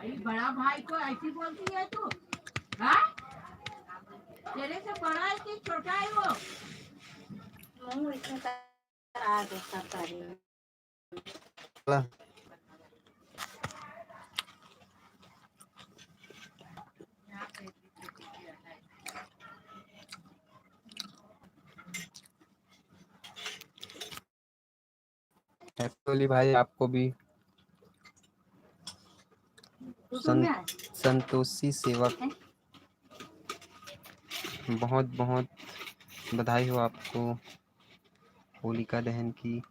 बड़ा भाई को ऐसी बोलती है तू? हाँ, तेरे से बड़ा है कि छोटा है वो? इसमें आगे सब एक्चुअली भाई आपको भी संतोषी सेवक बहुत बहुत बधाई हो आपको होलिका दहन की।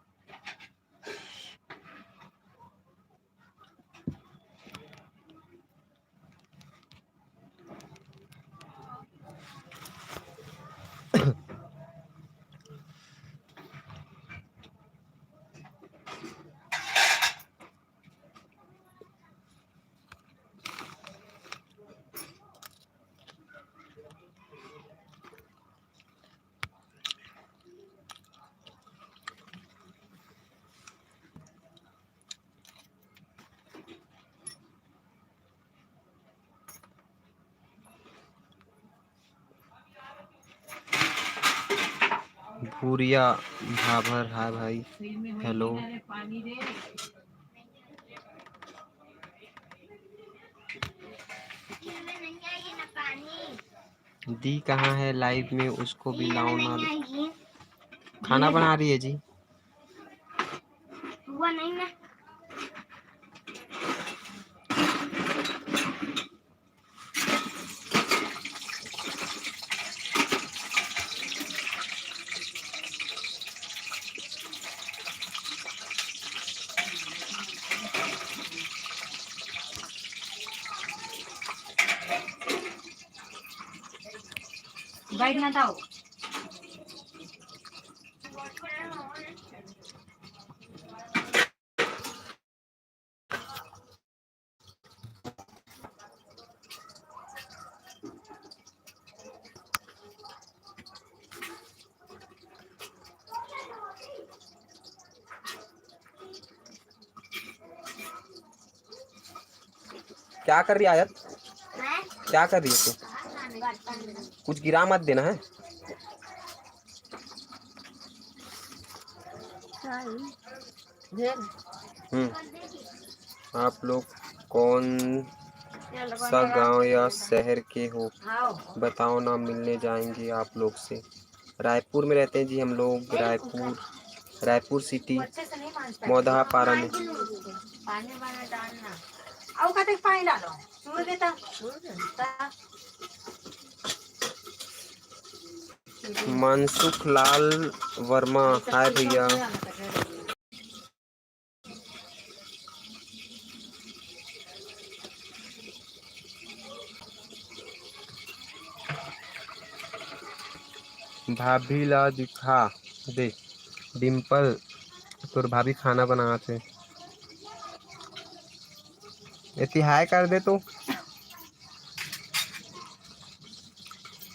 भूरिया भाभर, हाय भाई, हेलो। दी कहाँ है लाइव में, उसको भी लाओ ना। खाना बना रही है जी। हुआ नहीं ना। बैठना था। क्या कर रही है आयत? क्या कर रही है तू? कुछ गिरा मत देना है। आप लोग कौन सा गांव या शहर के हो बताओ ना, मिलने जाएंगे आप लोग से। रायपुर में रहते हैं जी हम लोग, रायपुर सिटी, मौदहा पारा में। मनसुख लाल वर्मा, हाय भैया। भाभी ला दिखा दे डिम्पल, तोर भाभी खाना बनाते। इतनी हाय कर दे तू।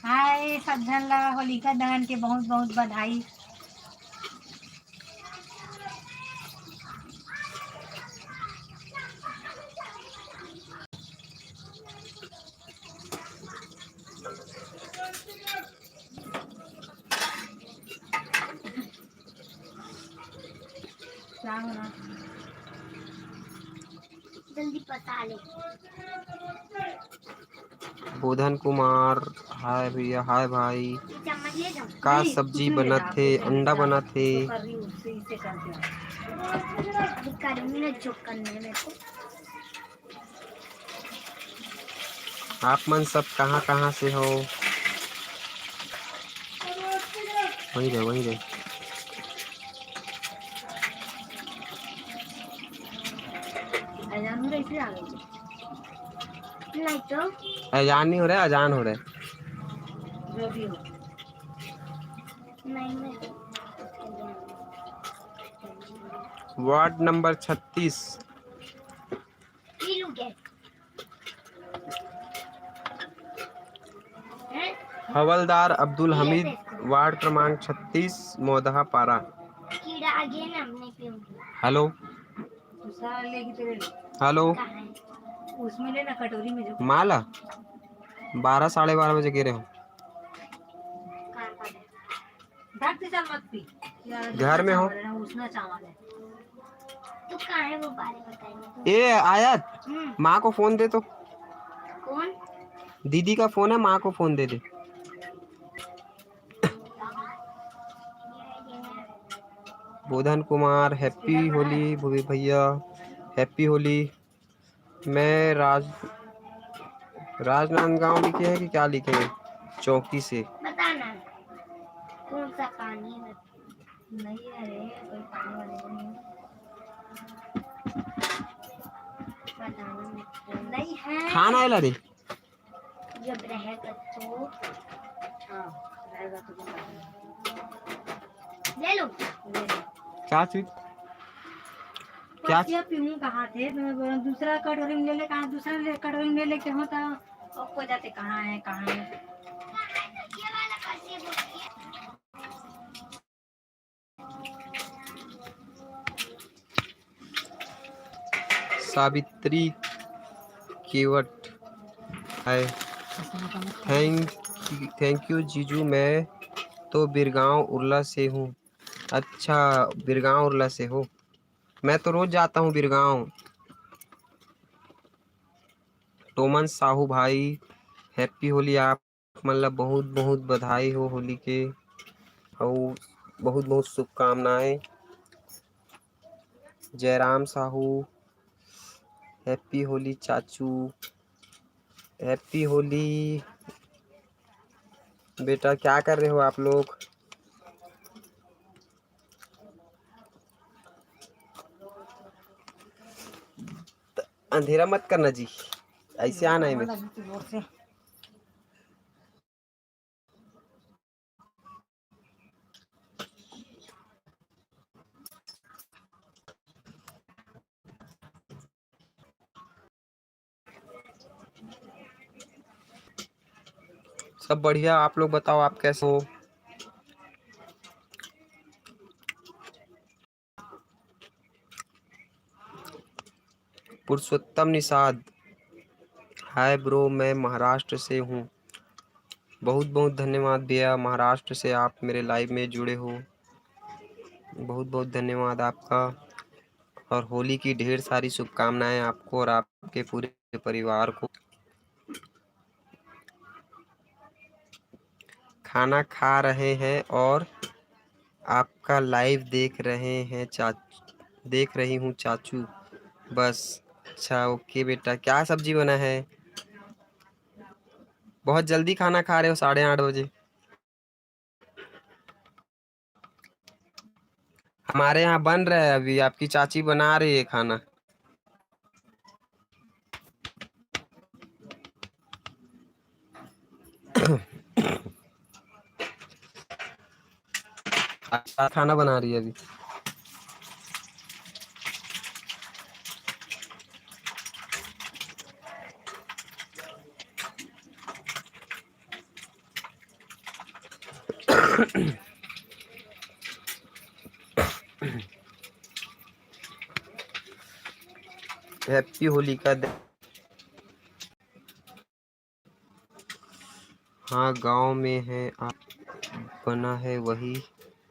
हाय सब जन ला होलिका दहन के बहुत बहुत बधाई। जल्दी पता ले। बोधन कुमार, हाय भैया, हाय भाई। का सब्जी बना थे? अंडा बना थे। आप मन सब कहाँ कहाँ से हो? वहीं रहे, वहीं रहे। अजान नहीं हो रहा है, अजान हो रहा है। जो भी हो। Ward number 36। हवलदार अब्दुल हमीद, वार्ड क्रमांक 36, मौदहा पारा। Hello hello. उसमें लेना कटोरी में जो माला 12 साढ़े 12 बजे गिरे हो। चल मत पी घर में हो उसना चावल है तो कहाँ है वो बारे बताएंगे। ए आयत माँ को फोन दे तो। कौन दीदी का फोन है, माँ को फोन दे दे। बोधन कुमार हैप्पी होली भूवी भैया हैप्पी होली। मैं राजनांदगांव लिखे हैं कि क्या लिखे हैं? चौकी से बताना कौन सा पानी नहीं है रे कोई पानी वाले नहीं बताना नहीं है खाना है रे जब रहेगा तो हाँ रहेगा तो ले लो क्या चीज क्या पीऊँ कहाँ थे तो दूसरा कटोरी में ले ले कहाँ दूसरा कटोरी में ले लेके होता और को जाते कहाँ है सावित्री केवट है। थैंक यू जीजू। मैं तो बिरगांव उर्ला से हूँ। अच्छा बिरगांव उर्ला से हो। मैं तो रोज जाता हूँ बिरगांव। टोमन साहू भाई हैप्पी होली। आप मतलब बहुत बहुत बधाई हो होली के और बहुत बहुत शुभकामनाएं। जयराम साहू हैप्पी होली चाचू हैप्पी होली। बेटा क्या कर रहे हो आप लोग? अंधेरा मत करना जी, ऐसे आना है मैं। सब बढ़िया। आप लोग बताओ आप कैसे हो? पुरुषोत्तम निषाद हाय ब्रो, मैं महाराष्ट्र से हूँ। बहुत बहुत धन्यवाद भैया, महाराष्ट्र से आप मेरे लाइव में जुड़े हो। बहुत बहुत धन्यवाद आपका और होली की ढेर सारी शुभकामनाएं आपको और आपके पूरे परिवार को। खाना खा रहे हैं और आपका लाइव देख रहे हैं देख रही हूँ चाचू बस। अच्छा ओके बेटा, क्या सब्जी बना है? बहुत जल्दी खाना खा रहे हो 8:30 बजे। हमारे यहाँ बन रहा है अभी, आपकी चाची बना रही है खाना। अच्छा खाना बना रही है अभी। हैप्पी होली का हाँ गांव में है आप बना है वही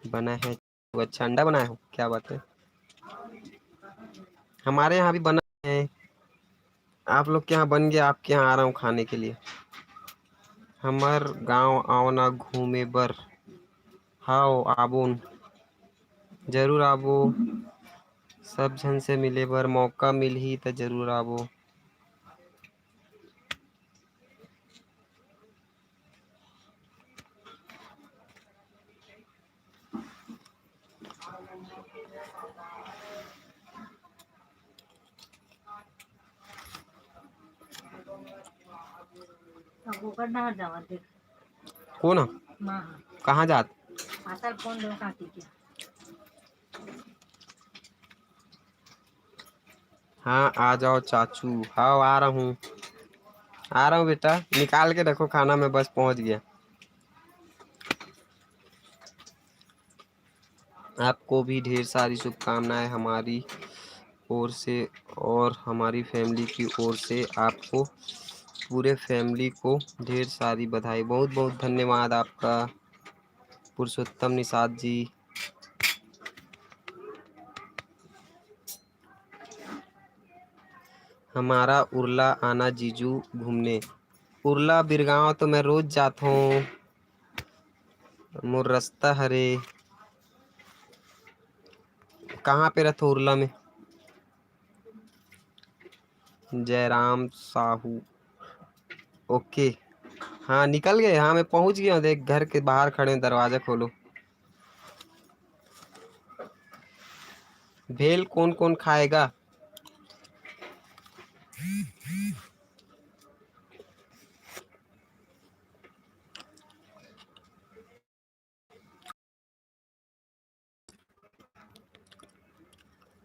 बना है। वो अच्छा अंडा बनाया हो, क्या बात है। हमारे यहाँ भी बना है। आप लोग के यहाँ बन गया, आपके यहाँ आ रहा हूँ खाने के लिए। हमार गांव आओ ना घूमे बर। हाँ आबोन जरूर आबो। सब जन से मिले बर मौका मिलही तो जरूर आबो। कौन कहाँ जात? हाँ आ जाओ चाचू। हाँ आ रहा हूँ बेटा, निकाल के रखो खाना, में बस पहुँच गया। आपको भी ढेर सारी शुभकामनाएं हमारी ओर से और हमारी फैमिली की ओर से आपको पूरे फैमिली को ढेर सारी बधाई। बहुत बहुत धन्यवाद आपका पुरुषोत्तम निषाद जी। हमारा उरला आना जीजू घूमने। उरला बिरगांव तो मैं रोज जाता हूँ, मोर रास्ता हरे। कहाँ पे रहते हो उरला में? जयराम साहू, ओके। हाँ निकल गए, हाँ मैं पहुंच गया हूँ, देख घर के बाहर खड़े हैं, दरवाजा खोलो। भेल कौन कौन खाएगा?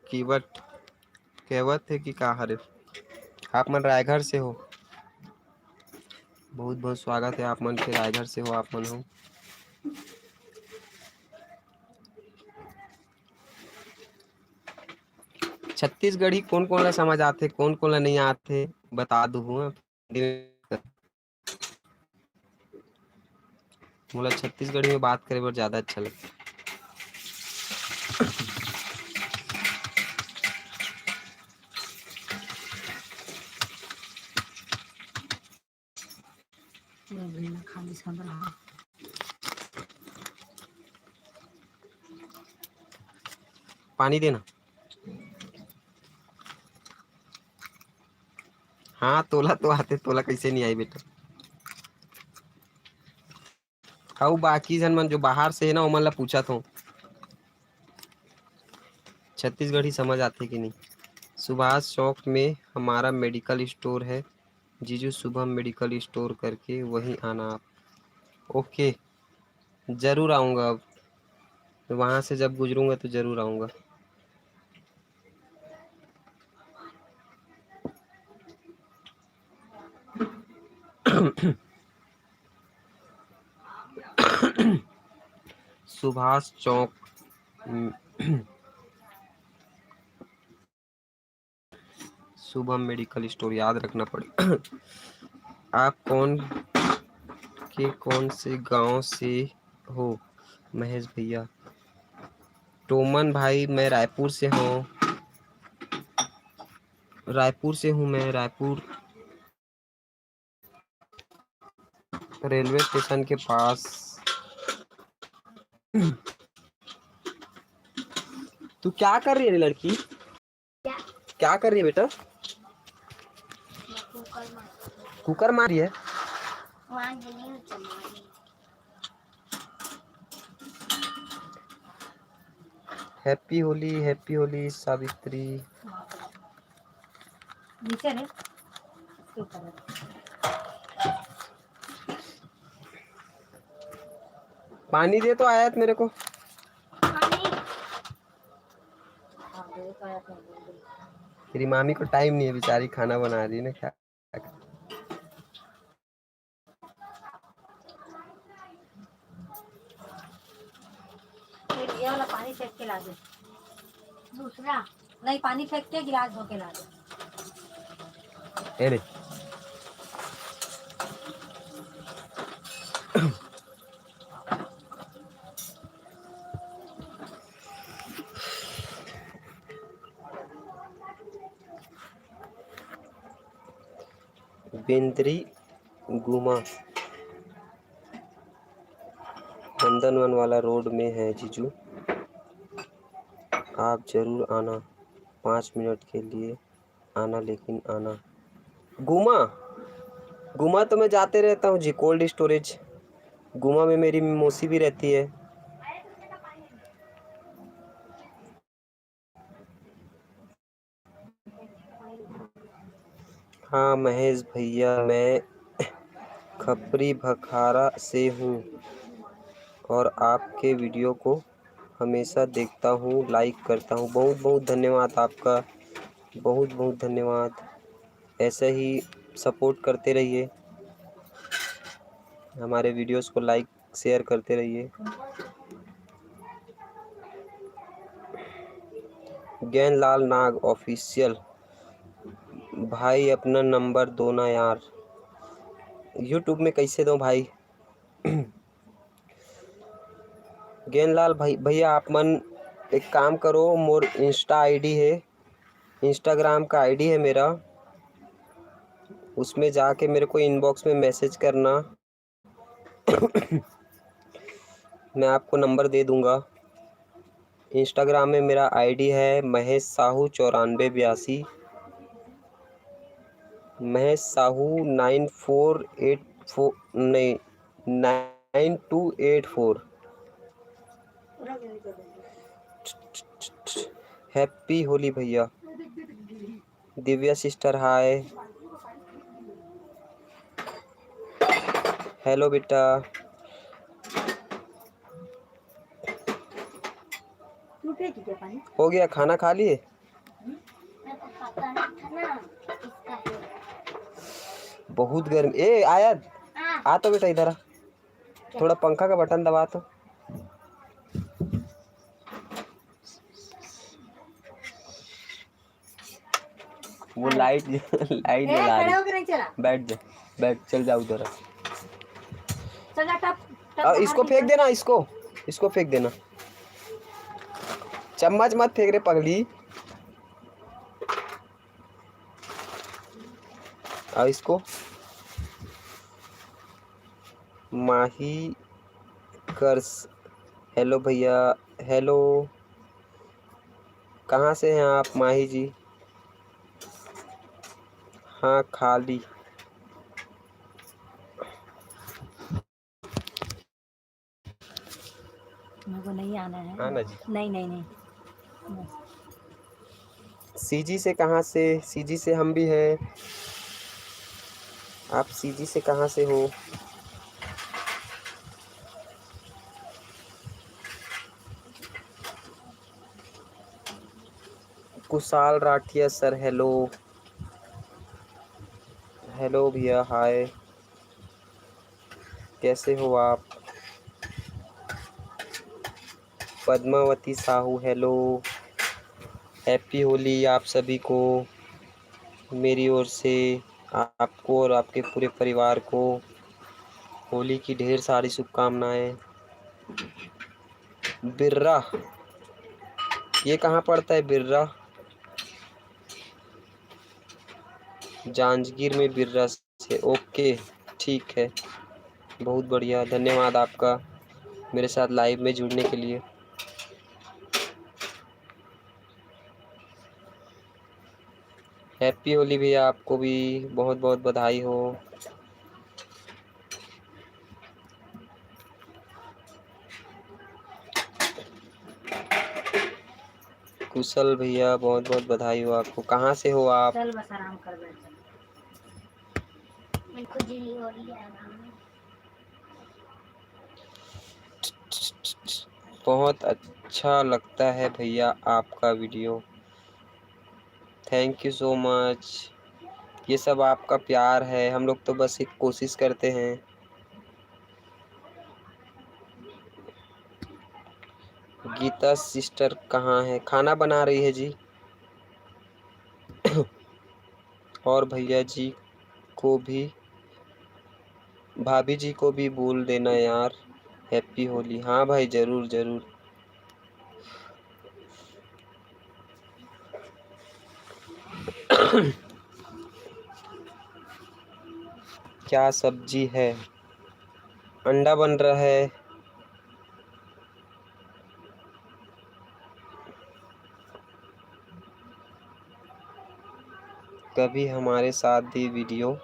कीवट कहवत है कि का हरे। आप मन रायगढ़ से हो? बहुत बहुत स्वागत है आप मन के, रायगढ़ से हो आप मन हो। छत्तीसगढ़ी कौन कौन ला समझ आते, कौन कौन ला नहीं आते बता दू। मोला छत्तीसगढ़ी में बात करे बर ज्यादा अच्छा लगता। पानी देना। हाँ तोला तो आते, तोला कैसे नहीं आई बेटा। हाँ बाकी जन मन जो बाहर से है ना, ओमन ला पूछा था छत्तीसगढ़ी समझ आते कि नहीं। सुभाष चौक में हमारा मेडिकल स्टोर है जीजू, शुभम मेडिकल स्टोर करके वहीं आना आप। ओके जरूर आऊँगा, अब वहाँ से जब गुजरूंगा तो जरूर आऊँगा। सुभाष चौक शुभम मेडिकल स्टोर याद रखना पड़ेगा। आप कौन से गांव से हो? महेश भैया। टोमन भाई मैं रायपुर से हूँ, रायपुर से हूँ मैं, रायपुर रेलवे स्टेशन के पास। तू क्या कर रही है लड़की? क्या कर रही है बेटा? कुकर मारी है। हैप्पी होली सावित्री। पानी दे तो आयत मेरे को। तेरी मामी को टाइम नहीं है, बेचारी खाना बना रही है ना। क्या ये वाला पानी फेंक के ला दे, दूसरा नहीं, पानी फेंक के गिलास धो के ला दे। अरे बेंद्री गुमा नंदनवन वाला रोड में है जीजू, आप जरूर आना। 5 मिनट के लिए आना, लेकिन आना। गुमा गुमा तो मैं जाते रहता हूँ जी, कोल्ड स्टोरेज। गुमा में मेरी मौसी भी रहती है। हाँ महेश भैया, मैं खपरी भखारा से हूँ और आपके वीडियो को हमेशा देखता हूँ, लाइक करता हूँ। बहुत बहुत धन्यवाद आपका, बहुत बहुत धन्यवाद। ऐसे ही सपोर्ट करते रहिए, हमारे वीडियोस को लाइक शेयर करते रहिए। ज्ञानलाल नाग ऑफिशियल, भाई अपना नंबर दो ना यार। यूट्यूब में कैसे दूं भाई? ज्ञानलाल भाई भैया आप मन एक काम करो, मोर इंस्टा आईडी है, इंस्टाग्राम का आईडी है मेरा, उसमें जाके मेरे को इनबॉक्स में मैसेज करना। मैं आपको नंबर दे दूंगा। इंस्टाग्राम में मेरा आईडी है महेश साहू 9482, महेश साहू 9484 नहीं 9284। हैप्पी होली भैया। दिव्या सिस्टर हाय। हेलो बेटा। हो गया खाना खा लिए? बहुत गर्मी। ए आयत आ तो बेटा इधर आ, थोड़ा पंखा का बटन दबा तो। वो लाइट लाइट जला रही। बैठ जा, बैठ, चल जा उधर। इसको फेंक देना, इसको फेंक देना। चम्मच मत फेंक रे पगली। और इसको माही कर्स। हेलो भैया। हेलो, कहाँ से हैं आप माही जी? हाँ खाली। मेरे को नहीं आना है। आना जी। नहीं नहीं नहीं। सीजी से कहाँ से? सीजी से हम भी हैं। आप सीजी से कहाँ से हो? Kushal Rathia sir hello. Hello भैया हाय, कैसे हो आप? पद्मावती साहू हेलो। हैप्पी होली आप सभी को मेरी ओर से, आपको और आपके पूरे परिवार को होली की ढेर सारी शुभकामनाएं। बिर्रा, ये कहाँ पड़ता है बिर्रा? जांजगीर में बिर्रा से। ओके ठीक है, बहुत बढ़िया, धन्यवाद आपका मेरे साथ लाइव में जुड़ने के लिए। हैप्पी होली भैया, आपको भी बहुत बहुत बधाई हो। कुशल भैया बहुत बहुत बधाई हो आपको। कहाँ से हो आप? चल बस आराम कर बैठ। बहुत अच्छा लगता है भैया आपका video, thank you so much. ये सब आपका प्यार है, हम लोग तो बस एक कोशिश करते हैं। गीता सिस्टर कहाँ है? खाना बना रही है जी। और भैया जी को भी, भाभी जी को भी बोल देना यार हैप्पी होली। हाँ भाई ज़रूर ज़रूर। क्या सब्जी है? अंडा बन रहा है। कभी हमारे साथ भी वीडियो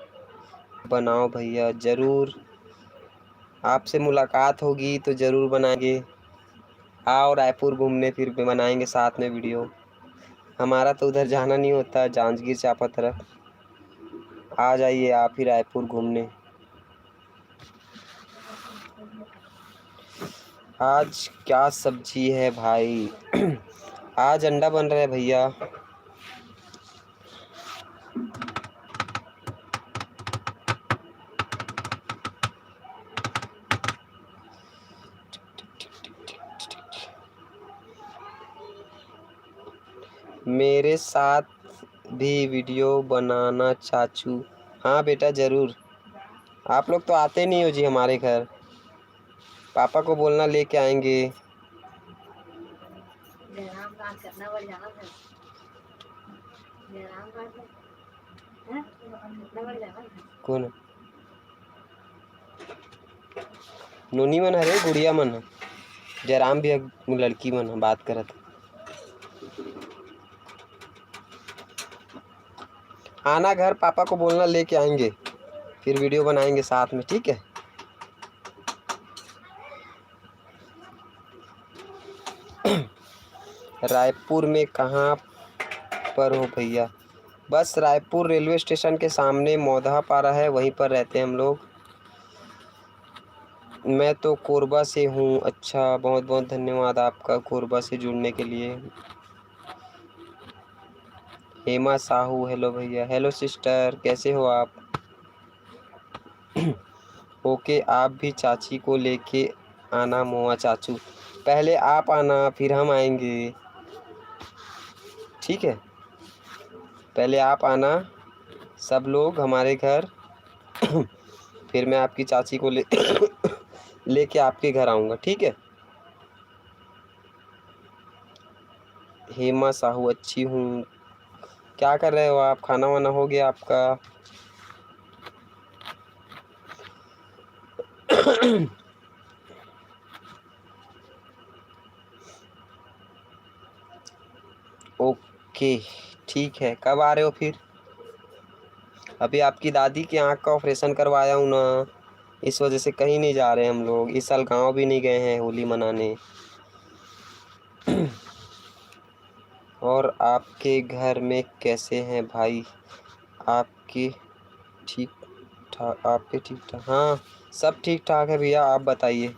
बनाओ भैया। ज़रूर, आपसे मुलाकात होगी तो ज़रूर बनाएंगे। आओ रायपुर घूमने, फिर भी बनाएंगे साथ में वीडियो। हमारा तो उधर जाना नहीं होता, जांजगीर चांपा तरफ। आ जाइए आप ही रायपुर घूमने। आज क्या सब्जी है भाई? आज अंडा बन रहा है भैया। मेरे साथ भी वीडियो बनाना चाचू। हाँ बेटा ज़रूर। आप लोग तो आते नहीं हो जी हमारे घर। पापा को बोलना लेके आएंगे। जयराम बात करना बढ़ जाना है। जयराम बात है कितना बढ़ जाना है। कौन नोनी मन हरे गुड़िया मन ह। जयराम भी एक लड़की मन ह, बात करत ह। आना घर, पापा को बोलना लेके आएंगे, फिर वीडियो बनाएंगे साथ में, ठीक है। रायपुर में कहाँ पर हो भैया? बस रायपुर रेलवे स्टेशन के सामने मौधा पारा है, वहीं पर रहते हैं हम लोग। मैं तो कोरबा से हूँ। अच्छा, बहुत बहुत धन्यवाद आपका कोरबा से जुड़ने के लिए। हेमा साहू, हेलो भैया। हेलो सिस्टर, कैसे हो आप? ओके, आप भी चाची को लेके आना मोआ चाचू। पहले आप आना फिर हम आएंगे, ठीक है। पहले आप आना सब लोग हमारे घर, फिर मैं आपकी चाची को लेके आपके घर आऊँगा, ठीक है। हेमा साहू, अच्छी हूँ। क्या कर रहे हो आप? खाना वाना हो गया आपका? ओके ठीक है, कब आ रहे हो फिर? अभी आपकी दादी की आँख का ऑपरेशन करवाया हूँ ना, इस वजह से कहीं नहीं जा रहे हम लोग। इस साल गांव भी नहीं गए हैं होली मनाने। और आपके घर में कैसे हैं भाई? आपके ठीक ठाक? आपके ठीक ठाक? हाँ सब ठीक ठाक है भैया, आप बताइए।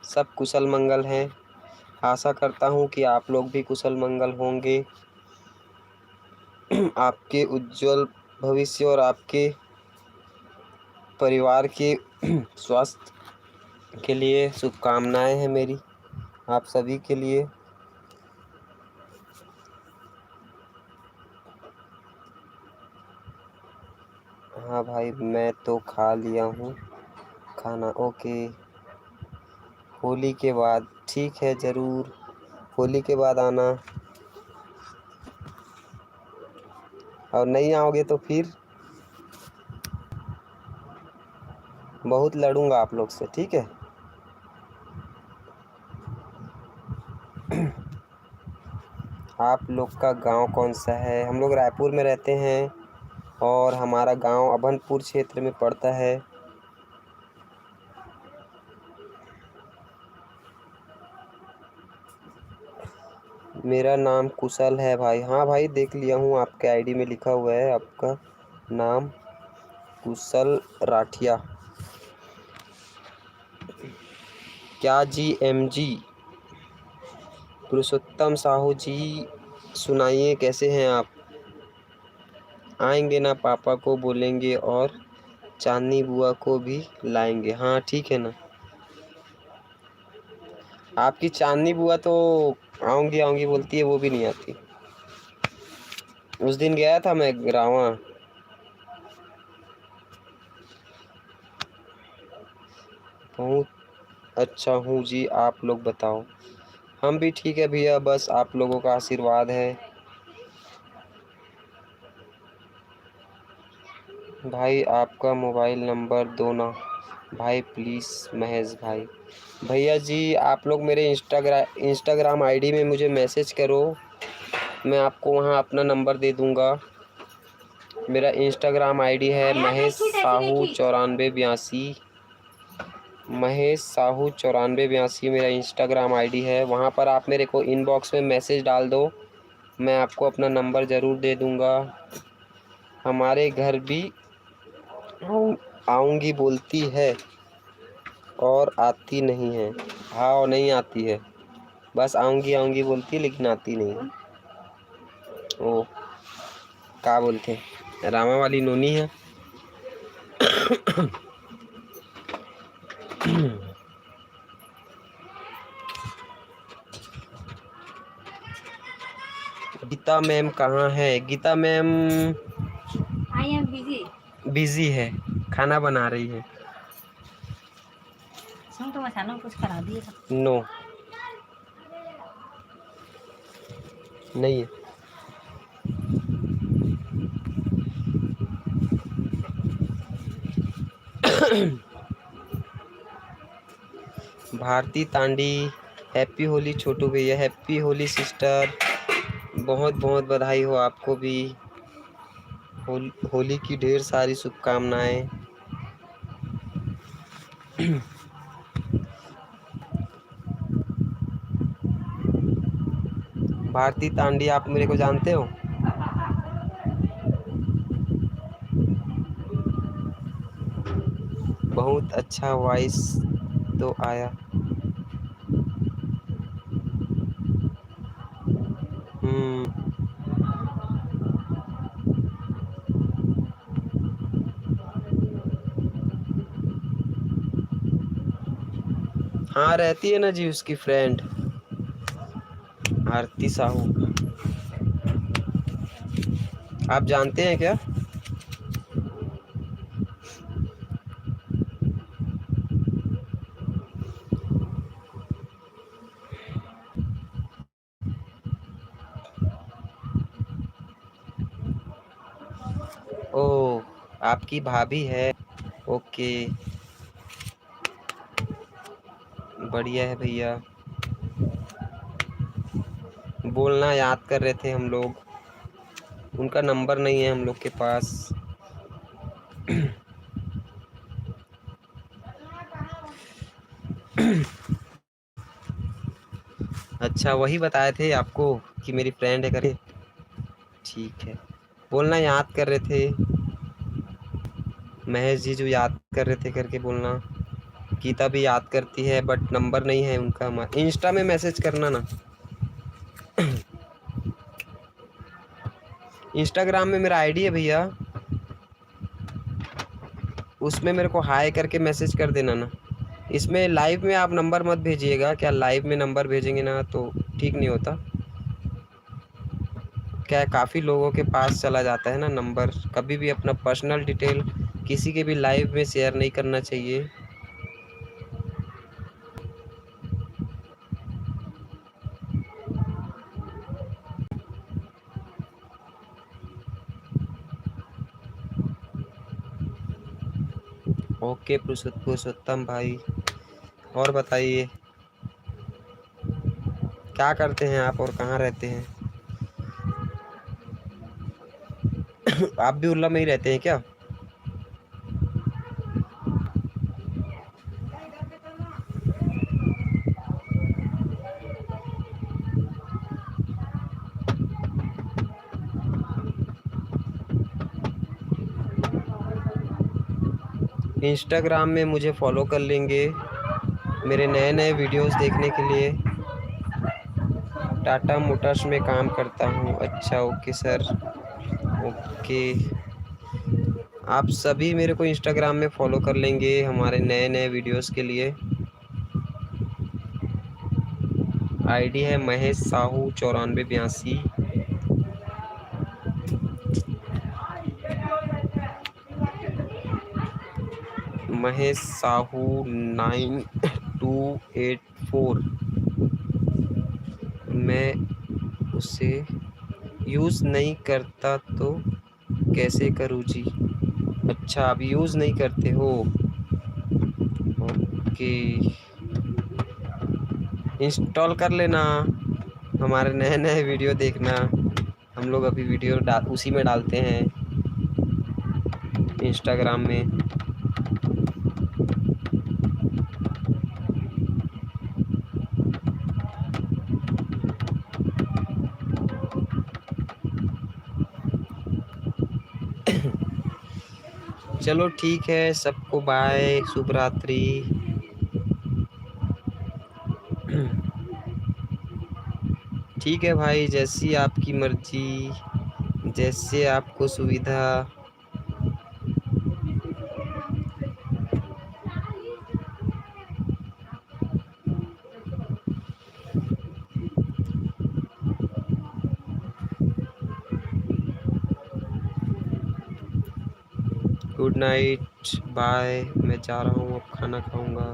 सब कुशल मंगल हैं। आशा करता हूँ कि आप लोग भी कुशल मंगल होंगे। आपके उज्जवल भविष्य और आपके परिवार के स्वास्थ्य के लिए शुभकामनाएं हैं मेरी आप सभी के लिए। हाँ भाई, मैं तो खा लिया हूँ खाना। ओके, होली के बाद, ठीक है ज़रूर, होली के बाद आना। और नहीं आओगे तो फिर बहुत लड़ूंगा आप लोग से, ठीक है। आप लोग का गांव कौन सा है? हम लोग रायपुर में रहते हैं और हमारा गांव अभनपुर क्षेत्र में पड़ता है। मेरा नाम कुशल है भाई। हाँ भाई, देख लिया हूँ, आपके आईडी में लिखा हुआ है आपका नाम कुशल राठिया। क्या जी? MG पुरुषोत्तम साहू जी, सुनाइए कैसे हैं आप? आएंगे ना? पापा को बोलेंगे और चांदनी बुआ को भी लाएंगे। हाँ ठीक है ना। आपकी चांदनी बुआ तो आऊंगी आऊंगी बोलती है, वो भी नहीं आती। उस दिन गया था मैं रावा। बहुत अच्छा हूँ जी, आप लोग बताओ? हम भी ठीक है भैया, बस आप लोगों का आशीर्वाद है। भाई आपका मोबाइल नंबर दो ना भाई प्लीज़। महेश भाई, भैया जी आप लोग मेरे इंस्टाग्राम आईडी में मुझे मैसेज करो, मैं आपको वहाँ अपना नंबर दे दूँगा। मेरा इंस्टाग्राम आईडी है महेश साहू 9482। महेश साहू 9482 मेरा इंस्टाग्राम आईडी है। वहाँ पर आप मेरे को इनबॉक्स में मैसेज डाल दो, मैं आपको अपना नंबर ज़रूर दे दूँगा। हमारे घर भी आऊँगी बोलती है और आती नहीं है। हाँ, और नहीं आती है, बस आऊँगी आऊँगी बोलती है लेकिन आती नहीं है। ओ क्या बोलते हैं, रामा वाली नोनी है। गीता मैम कहाँ है? Geeta ma'am I am busy. Busy है, खाना बना रही है। सुन तो मसाला कुछ करा दिए। नो, नहीं है। भारती तांडी, हैप्पी होली छोटू भैया, हैप्पी होली सिस्टर, बहुत बहुत बधाई हो आपको भी। होली की ढेर सारी शुभकामनाएं। भारती तांडी, आप मेरे को जानते हो? बहुत अच्छा वॉइस तो आया। हाँ, रहती है ना जी उसकी फ्रेंड आरती साहू। आप जानते हैं क्या? ओह, आपकी भाभी है। ओके, बढ़िया है भैया। बोलना याद कर रहे थे हम लोग, उनका नंबर नहीं है हम लोग के पास। अच्छा, वही बताए थे आपको कि मेरी फ्रेंड है करके। ठीक है, बोलना याद कर रहे थे। महेश जी जो याद कर रहे थे करके बोलना। गीता भी याद करती है बट नंबर नहीं है उनका। हमारा इंस्टा में मैसेज करना ना। इंस्टाग्राम में मेरा आईडी है भैया, उसमें मेरे को हाय करके मैसेज कर देना ना। इसमें लाइव में आप नंबर मत भेजिएगा। क्या लाइव में नंबर भेजेंगे ना तो ठीक नहीं होता। क्या है, काफ़ी लोगों के पास चला जाता है ना नंबर। कभी भी अपना पर्सनल डिटेल किसी के भी लाइव में शेयर नहीं करना चाहिए। ओके पुरुषोत्तम भाई, और बताइए क्या करते हैं आप और कहाँ रहते हैं? आप भी उल्ला में ही रहते हैं क्या? इंस्टाग्राम में मुझे फॉलो कर लेंगे मेरे नए नए वीडियोस देखने के लिए। टाटा मोटर्स में काम करता हूँ। अच्छा, ओके सर, ओके। आप सभी मेरे को इंस्टाग्राम में फॉलो कर लेंगे हमारे नए नए वीडियोस के लिए। आईडी है महेश साहू 9482। महेश साहू 9284। मैं उसे यूज़ नहीं करता तो कैसे करूँ जी? अच्छा, आप यूज़ नहीं करते हो, ओके। इंस्टॉल कर लेना, हमारे नए नए वीडियो देखना। हम लोग अभी वीडियो उसी में डालते हैं इंस्टाग्राम में। चलो ठीक है, सबको बाय, शुभ रात्रि। ठीक है भाई, जैसी आपकी मर्जी, जैसे आपको सुविधा। Good night, bye. मैं जा रहा हूँ, अब खाना खाऊंगा।